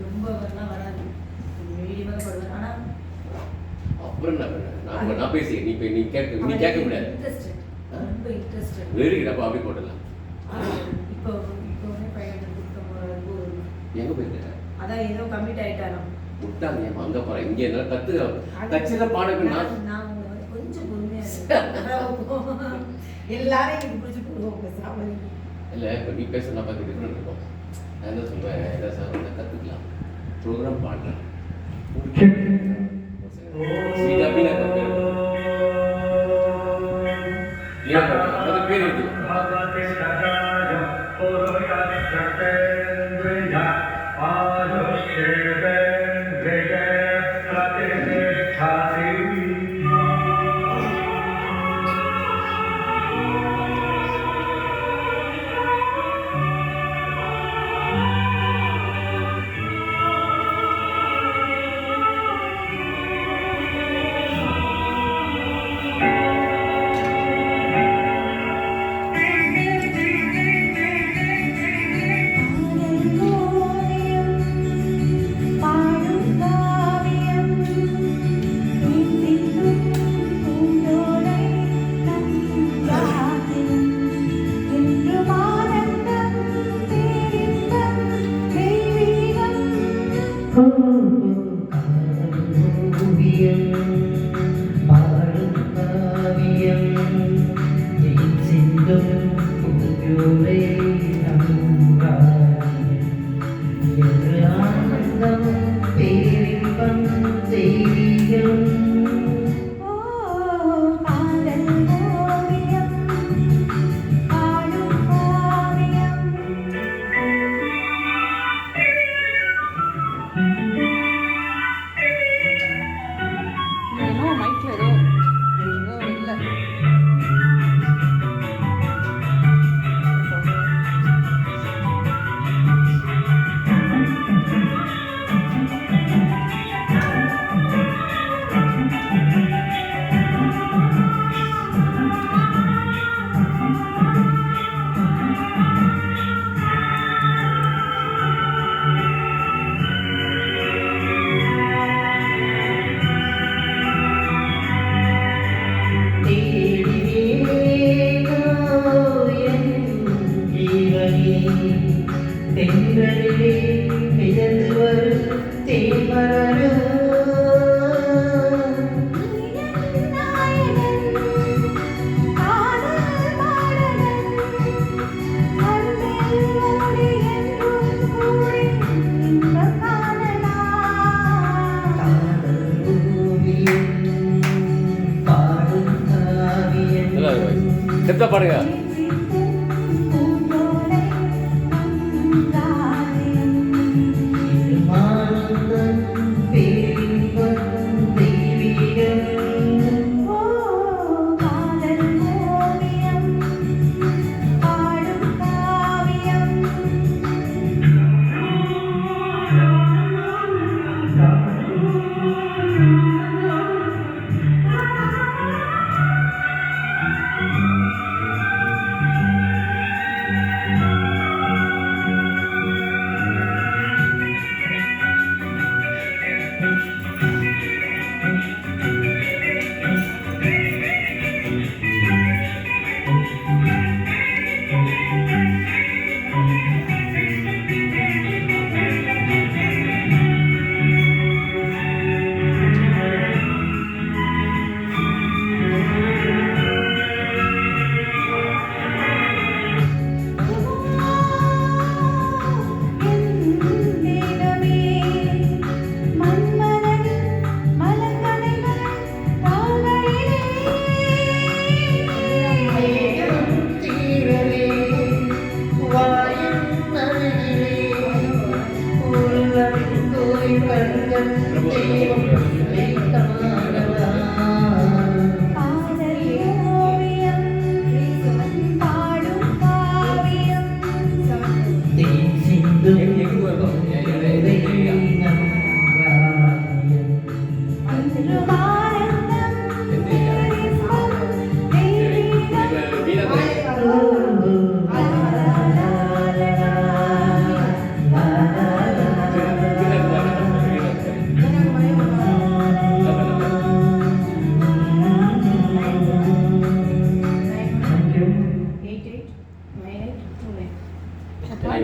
ரொம்ப வரலாம் வராது, மீடியமாக பாடுவேன். ஆனால் அப்புறம் நான் பேசி நீ கேட்க முடியாது. ரொம்ப இன்ட்ரெஸ்டட். Very good. அப்போ அப்படி போடலாம். இப்போ பையன் எங்கே போயிருக்க? அதான் ஏதோ கம்மிட் ஆகிட்டாராம். விட்டாங்க அங்கே போகிறேன். இங்கே என்ன கற்றுதான் பாடக்கு நான் கொஞ்சம் பொறுமையாக எல்லாரும் எனக்கு பிடிச்சி போடுவோம் சாமி. இல்லை இப்போ நீ பேசுனா பார்த்து டிஃப்ரெண்ட் இருக்கும். நான் என்ன சொல்கிறேன், ஏதாவது கற்றுக்கலாம். ப்ரோக்ராம் பாடுறேன். பேர் இருக்கு. பாருங்க.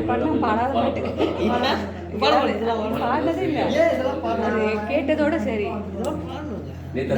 பாட்டு பாடினா பாடாத பாட்டு பாடினதே இல்லை. அது கேட்டதோட சரி. நேற்று